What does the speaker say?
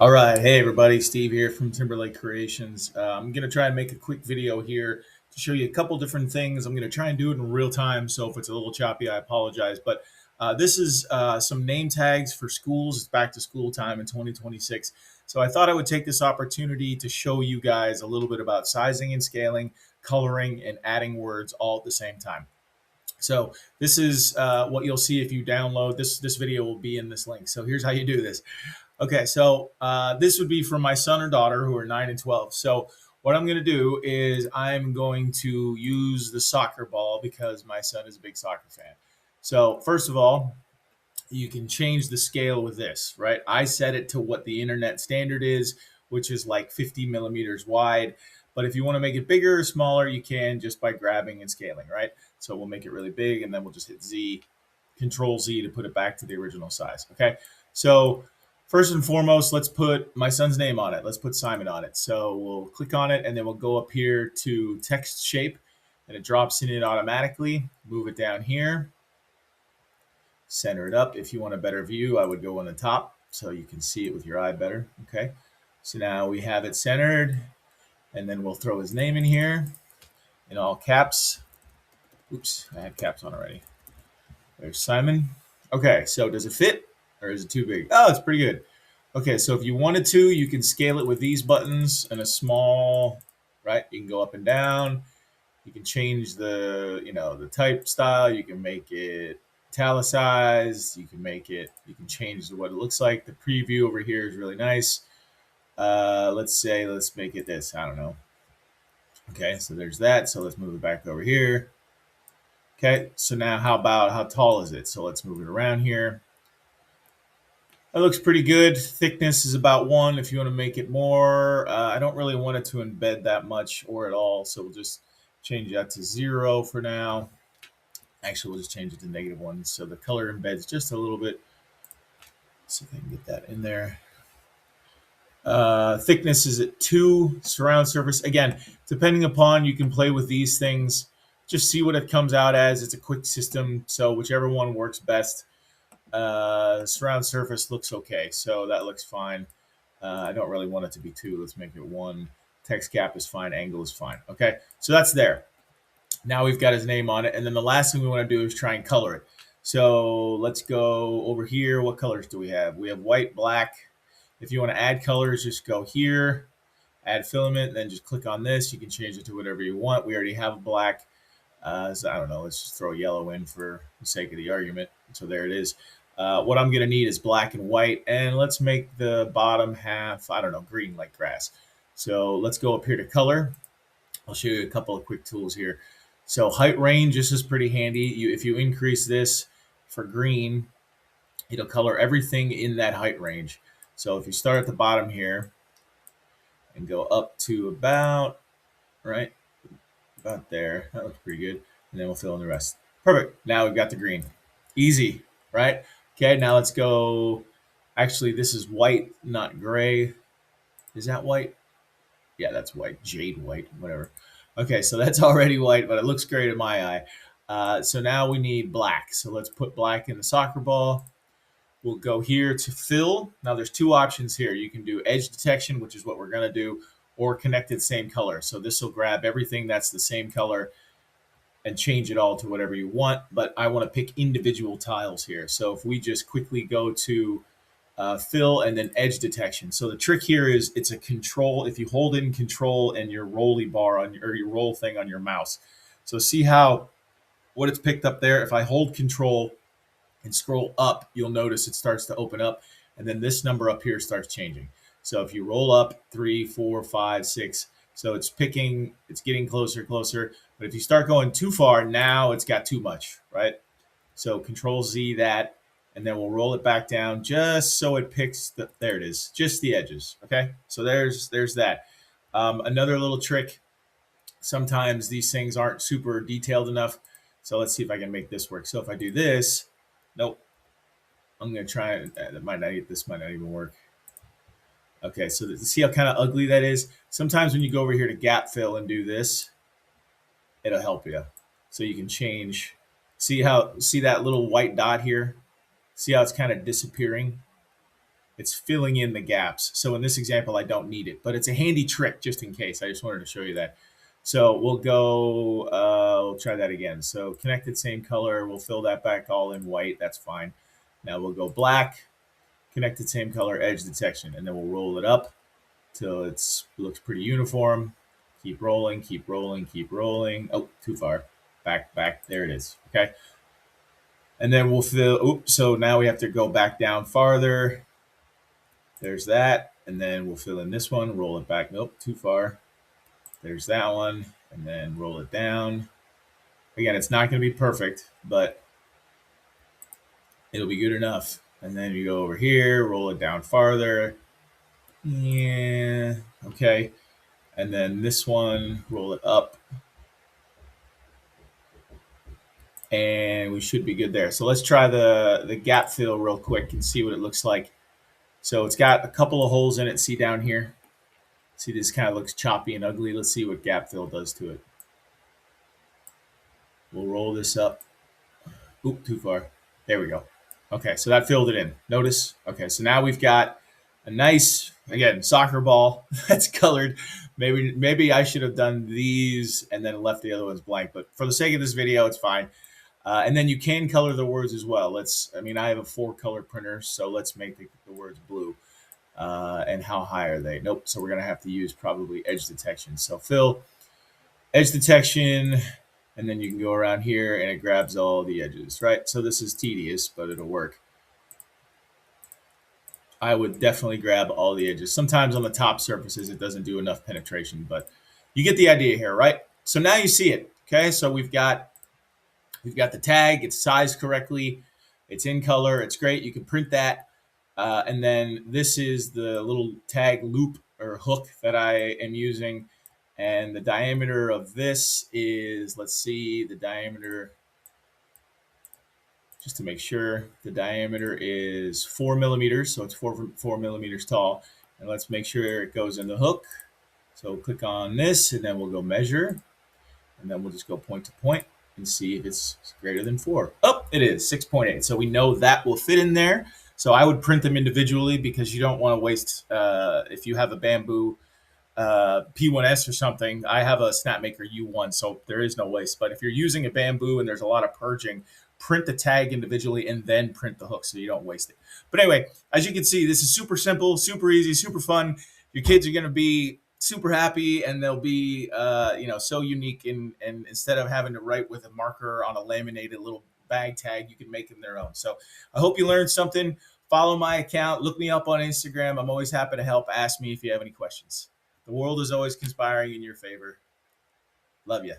All right. Hey, everybody. Steve here from Timberlake Creations. I'm going to try and make a quick video here to show you a couple different things. I'm going to try and do it in real time. So if it's a little choppy, I apologize. But this is some name tags for schools. It's back to school time in 2026. So I thought I would take this opportunity to show you guys a little bit about sizing and scaling, coloring, and adding words all at the same time. So this is what you'll see if you download this. This video will be in this link. So here's how you do this. Okay, so this would be for my son or daughter who are 9 and 12. So what I'm going to do is I'm going to use the soccer ball because my son is a big soccer fan. So first of all, you can change the scale with this, right? I set it to what the internet standard is, which is like 50 millimeters wide. But if you want to make it bigger or smaller, you can just by grabbing and scaling, right? So we'll make it really big and then we'll just hit Z, Control Z to put it back to the original size, okay? So first and foremost, let's put my son's name on it. Let's put Simon on it. So we'll click on it and then we'll go up here to text shape and it drops in it automatically. Move it down here, center it up. If you want a better view, I would go on the top so you can see it with your eye better. Okay, so now we have it centered and then we'll throw his name in here in all caps. Oops, I had caps on already. There's Simon. Okay, so does it fit or is it too big? Oh, it's pretty good. Okay, so if you wanted to, you can scale it with these buttons and a small, right? You can go up and down. You can change the, the type style. You can make it italicized. You can change what it looks like. The preview over here is really nice. Let's make it this. I don't know. Okay, so there's that. So let's move it back over here. Okay, so now how tall is it? So let's move it around here. That looks pretty good. Thickness is about 1. If you want to make it more, I don't really want it to embed that much or at all. So we'll just change that to 0 for now. Actually, we'll just change it to -1. So the color embeds just a little bit. Let's see if I can get that in there. Thickness is at 2. Surround surface. Again, depending upon, you can play with these things. Just see what it comes out as. It's a quick system. So whichever one works best. Surround surface looks okay, so that looks fine. I don't really want it to be 2. Let's make it 1. Text cap is fine. Angle is fine. Okay, so that's there. Now we've got his name on it, and then the last thing we want to do is try and color it. So let's go over here. What colors do we have? We have white, black. If you want to add colors, just go here, add filament, then just click on this. You can change it to whatever you want. We already have black. So I don't know. Let's just throw yellow in for the sake of the argument. So there it is. What I'm going to need is black and white, and let's make the bottom half, I don't know, green like grass. So let's go up here to color. I'll show you a couple of quick tools here. So height range, this is pretty handy. If you increase this for green, it'll color everything in that height range. So if you start at the bottom here and go up to about there, that looks pretty good. And then we'll fill in the rest. Perfect. Now we've got the green. Easy, right? Okay, now let's go. Actually, this is white, not gray. Is that white? Yeah, that's white. Jade white, whatever. Okay, so that's already white, but it looks great in my eye. So now we need black. So let's put black in the soccer ball. We'll go here to fill. Now there's 2 options here. You can do edge detection, which is what we're going to do, or connected same color. So this will grab everything that's the same color and change it all to whatever you want, but I want to pick individual tiles here. So if we just quickly go to fill and then edge detection. So the trick here is it's a control. If you hold in control and your rolly bar on or your roll thing on your mouse. So see how what it's picked up there. If I hold control and scroll up, you'll notice it starts to open up, and then this number up here starts changing. So if you roll up 3, 4, 5, 6, so it's getting closer, closer. But if you start going too far, now it's got too much, right? So Control Z that, and then we'll roll it back down just so it picks there it is, just the edges. Okay, so there's that. Another little trick. Sometimes these things aren't super detailed enough. So let's see if I can make this work. So if I do this, nope. I'm gonna try. This might not even work. Okay, so see how kind of ugly that is? Sometimes when you go over here to gap fill and do this, it'll help you. So you can change. See that little white dot here? See how it's kind of disappearing? it's filling in the gaps. So in this example, I don't need it, but it's a handy trick just in case. I just wanted to show you that. So we'll go, we'll try that again. So connected same color, we'll fill that back all in white, that's fine. Now we'll go black, connected same color, edge detection, and then we'll roll it up till it looks pretty uniform. Keep rolling, keep rolling, keep rolling. Oh, too far. Back, back, there it is, okay? And then we'll fill, oops, so now we have to go back down farther. There's that, and then we'll fill in this one, roll it back, nope, too far. There's that one, and then roll it down. Again, it's not going to be perfect, but it'll be good enough. And then you go over here, roll it down farther. Yeah, okay. And then this one, roll it up. And we should be good there. So let's try the gap fill real quick and see what it looks like. So it's got a couple of holes in it. See down here? See, this kind of looks choppy and ugly. Let's see what gap fill does to it. We'll roll this up. Oop, too far. There we go. Okay, so that filled it in. Notice? Okay, so now we've got a nice, again, soccer ball that's colored. Maybe I should have done these and then left the other ones blank, but for the sake of this video, it's fine. And then you can color the words as well. I have a 4-color printer, so let's make the words blue. And how high are they? Nope, so we're gonna have to use probably edge detection. So fill, edge detection, and then you can go around here and it grabs all the edges, right? So this is tedious, but it'll work. I would definitely grab all the edges. Sometimes on the top surfaces, it doesn't do enough penetration, but you get the idea here, right? So now you see it, okay? So we've got the tag, it's sized correctly, it's in color, it's great. You can print that. And then this is the little tag loop or hook that I am using. And the diameter of this is, let's see, the diameter, just to make sure, the diameter is 4 millimeters. So it's 4 millimeters tall. And let's make sure it goes in the hook. So click on this and then we'll go measure. And then we'll just go point to point and see if it's greater than 4. Oh, it is 6.8. So we know that will fit in there. So I would print them individually because you don't want to waste, if you have a Bambu P1S or something. I have a Snapmaker U1, so there is no waste. But if you're using a Bambu and there's a lot of purging, print the tag individually and then print the hook so you don't waste it. But anyway, as you can see, this is super simple, super easy, super fun. Your kids are going to be super happy and they'll be so unique, and instead of having to write with a marker on a laminated little bag tag, you can make them their own. So I hope you learned something. Follow my account, look me up on Instagram. I'm always happy to help. Ask me if you have any questions. The world is always conspiring in your favor. Love you.